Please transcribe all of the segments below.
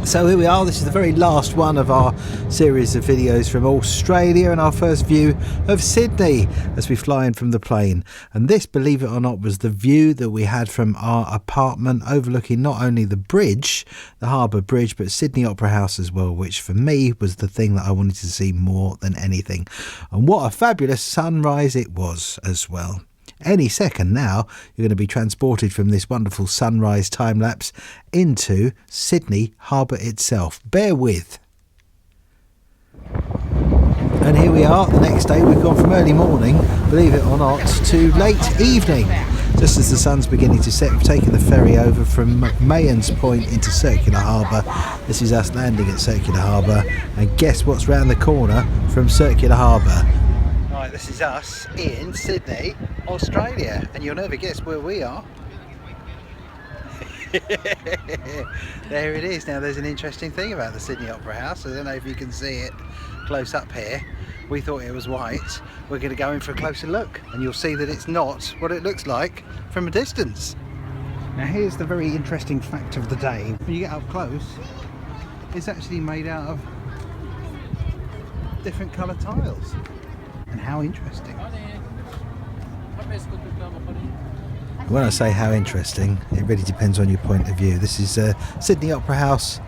So here we are, this is the very last one of our series of videos from Australia and our first view of Sydney as we fly in from the plane. And this, believe it or not, was the view that we had from our apartment overlooking not only the bridge, the Harbour Bridge, but Sydney Opera House as well, which for me was the thing that I wanted to see more than anything. And what a fabulous sunrise it was as well. Any second now, you're going to be transported from this wonderful sunrise time-lapse into Sydney Harbour itself. Bear with. And here we are, the next day. We've gone from early morning, believe it or not, to late evening. Just as the sun's beginning to set, we've taken the ferry over from Mayans Point into Circular Harbour. This is us landing at Circular Harbour. And guess what's round the corner from Circular Harbour? Right, this is us in Sydney, Australia, and you'll never guess where we are. There it is. Now there's an interesting thing about the Sydney Opera House. I don't know if you can see it close up here. We thought it was white. We're going to go in for a closer look and you'll see that it's not what it looks like from a distance. Now here's the very interesting fact of the day. When you get up close, it's actually made out of different colour tiles. And how interesting. When I say how interesting, it really depends on your point of view. This is Sydney Opera House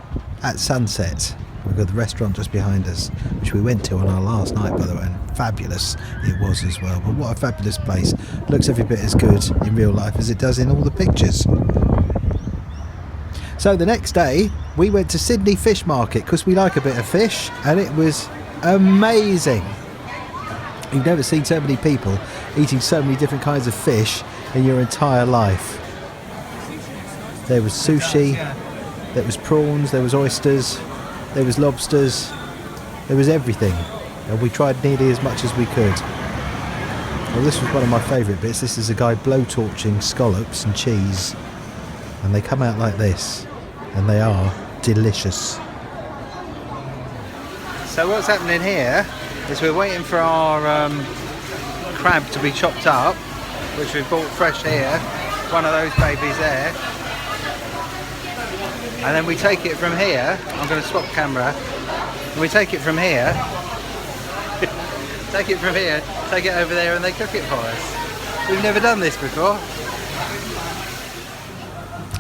at sunset. We've got the restaurant just behind us, which we went to on our last night, by the way, and fabulous it was as well. But what a fabulous place. Looks every bit as good in real life as it does in all the pictures. So the next day, we went to Sydney Fish Market because we like a bit of fish, and it was amazing. You've never seen so many people eating so many different kinds of fish in your entire life. There was sushi, there was prawns, there was oysters, there was lobsters, there was everything. And we tried nearly as much as we could. Well, this was one of my favourite bits. This is a guy blowtorching scallops and cheese. And they come out like this. And they are delicious. So what's happening here is we're waiting for our crab to be chopped up, which we've bought fresh here, one of those babies there, and then we take it from here. I'm going to swap camera, and we take it from here take it over there and they cook it for us. We've never done this before.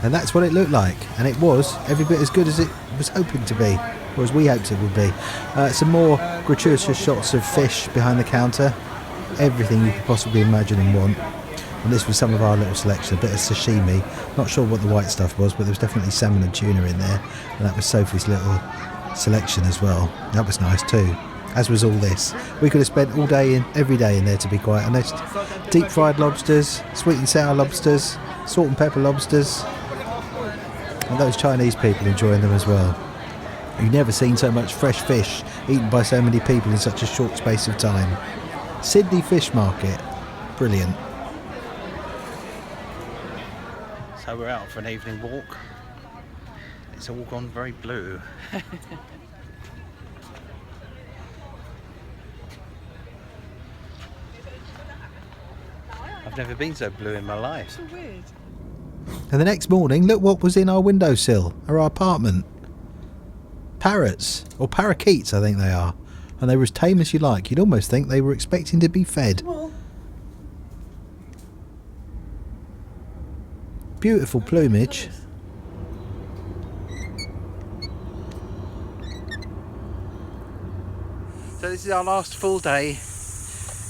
And that's what it looked like, and it was every bit as good as it was hoping to be, or as we hoped it would be. Some more gratuitous shots of fish behind the counter, everything you could possibly imagine and want. And this was some of our little selection, a bit of sashimi. Not sure what the white stuff was, but there was definitely salmon and tuna in there, and that was Sophie's little selection as well. That was nice too, as was all this. We could have spent all day every day in there, to be quite honest. Deep fried lobsters, sweet and sour lobsters, salt and pepper lobsters, and those Chinese people enjoying them as well. You've never seen so much fresh fish eaten by so many people in such a short space of time. Sydney Fish Market, brilliant. So we're out for an evening walk. It's all gone very blue. I've never been so blue in my life. So weird. And the next morning, look what was in our windowsill, or our apartment. Parrots, or parakeets I think they are. And they were as tame as you like. You'd almost think they were expecting to be fed. Well, beautiful plumage. So this is our last full day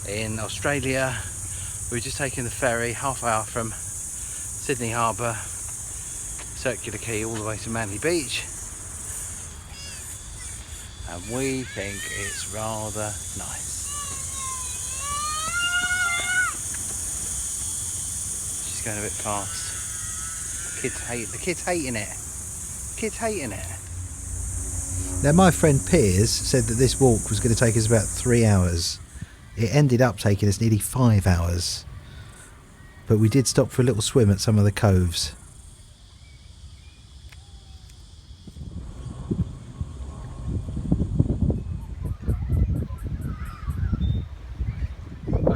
in Australia. We've just taken the ferry, half hour from Sydney Harbour, Circular Quay, all the way to Manly Beach. And we think it's rather nice. She's going a bit fast. The kids hating it. Now my friend Piers said that this walk was going to take us about 3 hours. It ended up taking us nearly 5 hours. But we did stop for a little swim at some of the coves.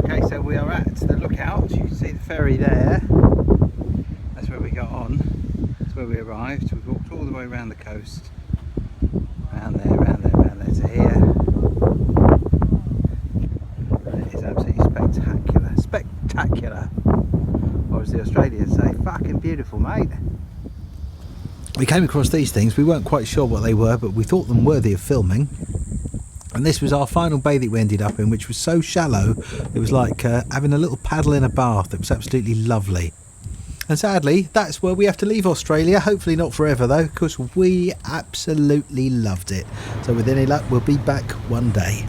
Okay, so we are at the lookout. You can see the ferry there. That's where we got on. That's where we arrived. We walked all the way around the coast. Round there, round there, round there to here. It is absolutely spectacular. Spectacular! Or as the Australians say, fucking beautiful, mate. We came across these things, we weren't quite sure what they were, but we thought them worthy of filming. And this was our final bay that we ended up in, which was so shallow, it was like having a little paddle in a bath. It was absolutely lovely. And sadly, that's where we have to leave Australia. Hopefully not forever though, because we absolutely loved it. So with any luck, we'll be back one day.